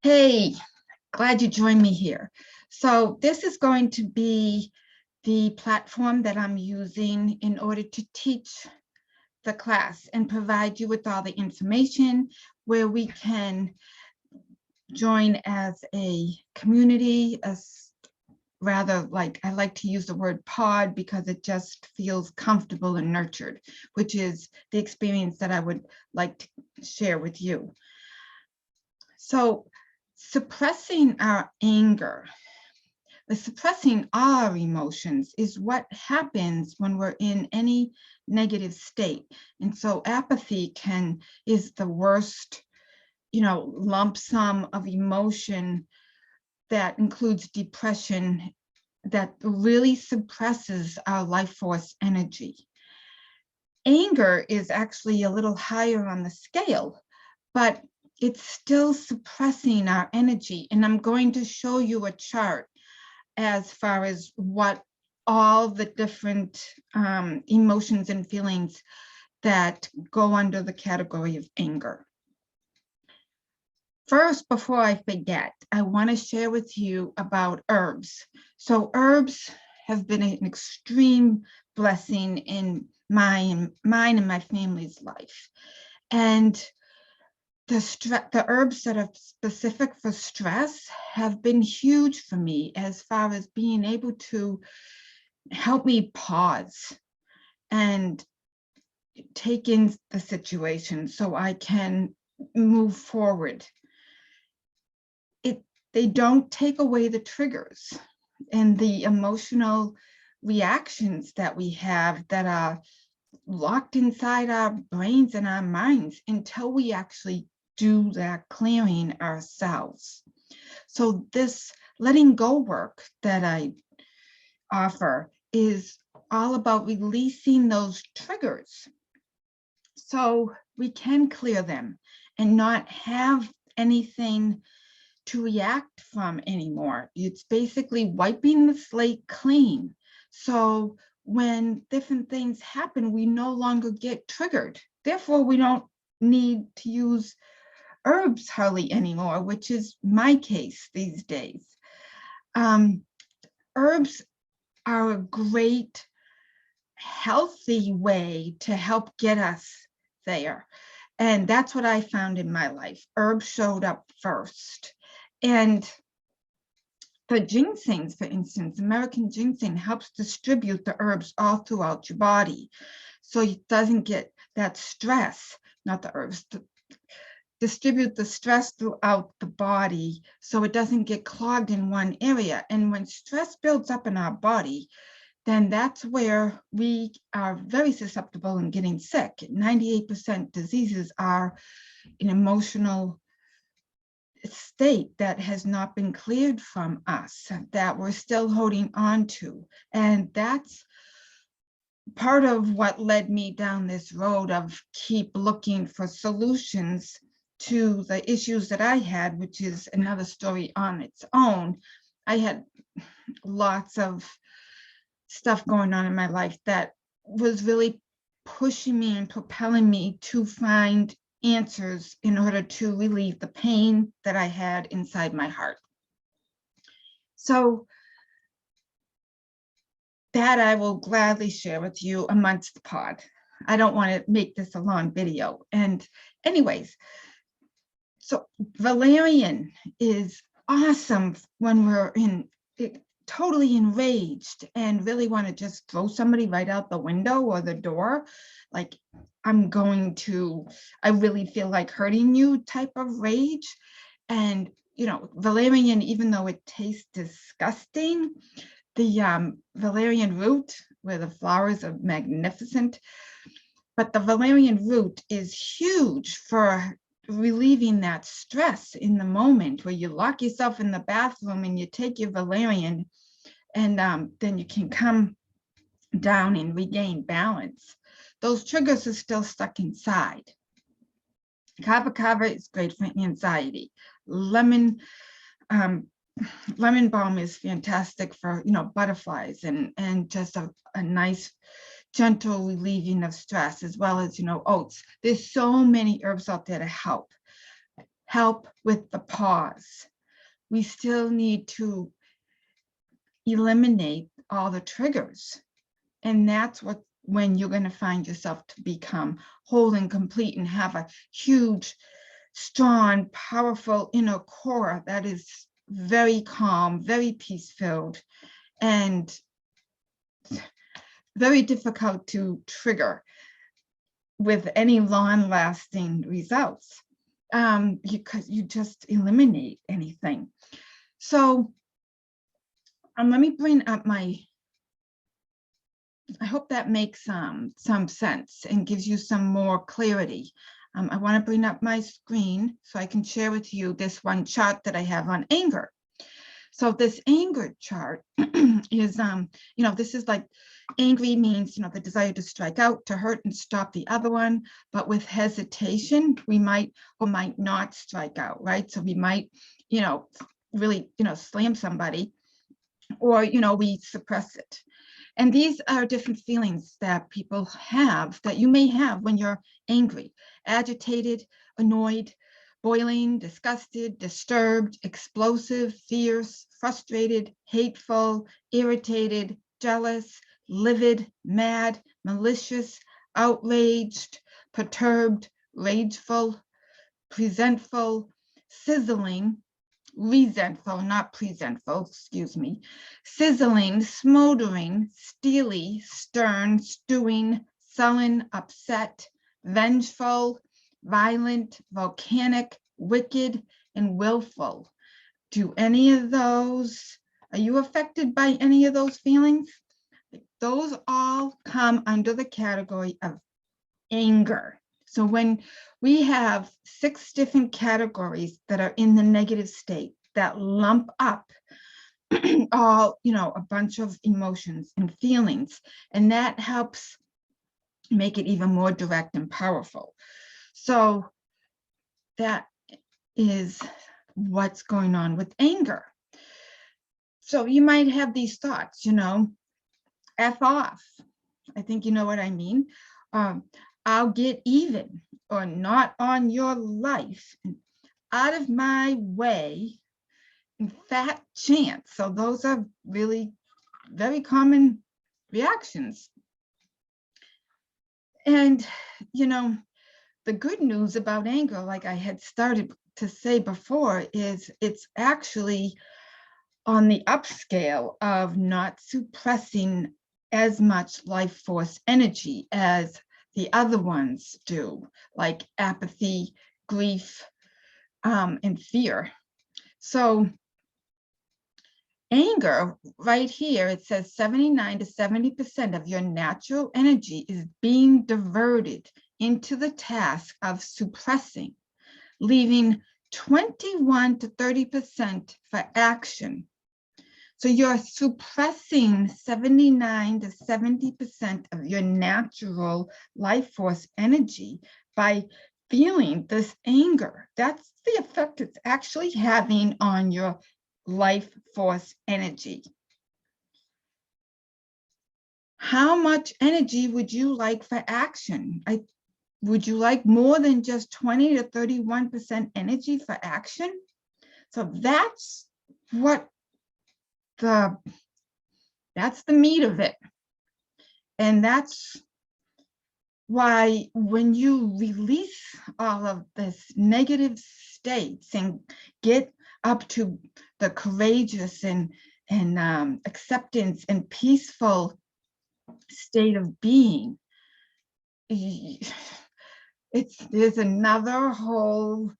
Hey, glad you joined me here. So this is going to be the platform that I'm using in order to teach the class and provide you with all the information where we can join as a community, as rather like I like to use the word pod because it just feels comfortable and nurtured, which is the experience that I would like to share with you. So suppressing our anger, suppressing our emotions is what happens when we're in any negative state. And so apathy is the worst, lump sum of emotion that includes depression that really suppresses our life force energy. Anger is actually a little higher on the scale, but it's still suppressing our energy. And I'm going to show you a chart as far as what all the different emotions and feelings that go under the category of anger. First, before I forget, I want to share with you about herbs. So herbs have been an extreme blessing in mine and my family's life. And the herbs that are specific for stress have been huge for me as far as being able to help me pause and take in the situation so I can move forward. They don't take away the triggers and the emotional reactions that we have that are locked inside our brains and our minds until we actually do that clearing ourselves. So this letting go work that I offer is all about releasing those triggers so we can clear them and not have anything to react from anymore. It's basically wiping the slate clean. So when different things happen, we no longer get triggered. Therefore, we don't need to use herbs hardly anymore, which is my case these days. Herbs are a great, healthy way to help get us there. And that's what I found in my life. Herbs showed up first. And the ginseng, for instance, American ginseng helps distribute the herbs all throughout your body. So it doesn't get that stress, not the herbs, distribute the stress throughout the body so it doesn't get clogged in one area. And when stress builds up in our body, then that's where we are very susceptible in getting sick. 98% diseases are an emotional state that has not been cleared from us, that we're still holding on to. And that's part of what led me down this road of keep looking for solutions to the issues that I had, which is another story on its own. I had lots of stuff going on in my life that was really pushing me and propelling me to find answers in order to relieve the pain that I had inside my heart. So that I will gladly share with you amongst the pod. I don't want to make this a long video. And anyways, so valerian is awesome when we're totally enraged and really want to just throw somebody right out the window or the door, like I really feel like hurting you type of rage. And valerian, even though it tastes disgusting, the valerian root, where the flowers are magnificent, but the valerian root is huge for relieving that stress in the moment where you lock yourself in the bathroom and you take your valerian, and then you can come down and regain balance. Those triggers are still stuck inside. Kava kava is great for anxiety. Lemon balm is fantastic for butterflies and just a nice gentle relieving of stress, as well as oats. There's so many herbs out there to help. help with the pause. We still need to eliminate all the triggers. And that's when you're going to find yourself to become whole and complete and have a huge, strong, powerful inner core that is very calm, very peace-filled, and very difficult to trigger with any long-lasting results, because you just eliminate anything. So let me bring up I hope that makes some sense and gives you some more clarity. I want to bring up my screen so I can share with you this one chart that I have on anger. So this anger chart is, this is like angry means, the desire to strike out, to hurt and stop the other one. But with hesitation, we might or might not strike out, right? So we might, really, slam somebody, or, we suppress it. And these are different feelings that people have, that you may have when you're angry, agitated, annoyed, boiling, disgusted, disturbed, explosive, fierce, frustrated, hateful, irritated, jealous, livid, mad, malicious, outraged, perturbed, rageful, presentful, sizzling, resentful, not presentful, excuse me, sizzling, smoldering, steely, stern, stewing, sullen, upset, vengeful, violent, volcanic, wicked, and willful. Do any of those, are you affected by any of those feelings? Those all come under the category of anger. So when we have 6 different categories that are in the negative state that lump up all, a bunch of emotions and feelings, and that helps make it even more direct and powerful. So that is what's going on with anger. So you might have these thoughts, F off. I think you know what I mean. I'll get even, or not on your life, out of my way, and fat chance. So those are really very common reactions. And, the good news about anger, like I had started to say before, is it's actually on the upscale of not suppressing as much life force energy as the other ones do, like apathy, grief, and fear. So anger, right here, it says 79 to 70% of your natural energy is being diverted into the task of suppressing, leaving 21 to 30% for action. So you're suppressing 79 to 70% of your natural life force energy by feeling this anger. That's the effect it's actually having on your life force energy. How much energy would you like for action? Would you like more than just 20 to 31% energy for action? So that's the meat of it. And that's why when you release all of this negative states and get up to the courageous and acceptance and peaceful state of being, there's another whole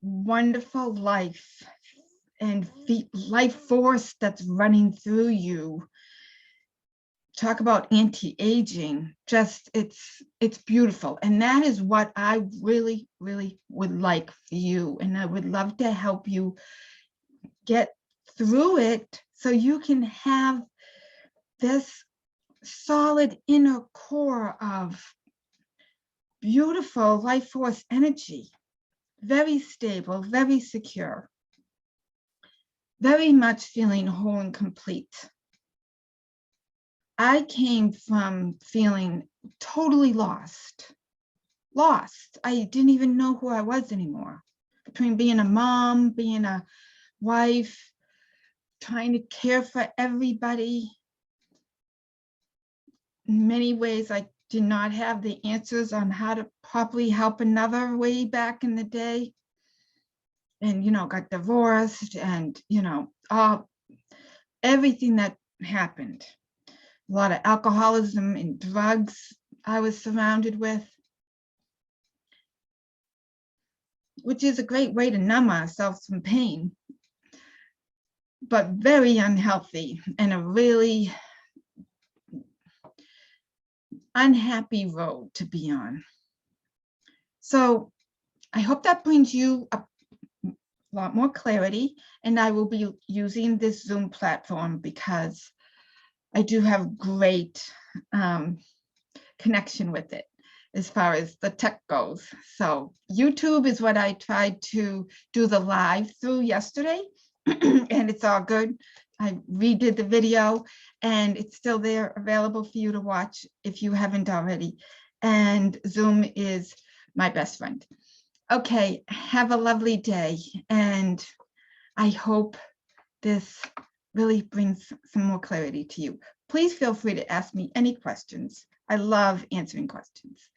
wonderful life and life force that's running through you. Talk about anti-aging, just it's beautiful. And that is what I really, really would like for you. And I would love to help you get through it so you can have this solid inner core of beautiful life force energy, very stable, very secure, very much feeling whole and complete. I came from feeling totally lost. I didn't even know who I was anymore. between being a mom, being a wife, trying to care for everybody. In many ways, I did not have the answers on how to properly help another way back in the day. And, got divorced and, everything that happened. A lot of alcoholism and drugs I was surrounded with, which is a great way to numb ourselves from pain, but very unhealthy and a really unhappy road to be on. So I hope that brings you a lot more clarity, and I will be using this Zoom platform because I do have great connection with it as far as the tech goes. So YouTube is what I tried to do the live through yesterday, and it's all good. I redid the video and it's still there available for you to watch if you haven't already. And Zoom is my best friend. Okay, have a lovely day. And I hope this really brings some more clarity to you. Please feel free to ask me any questions. I love answering questions.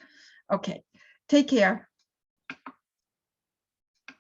Okay, take care.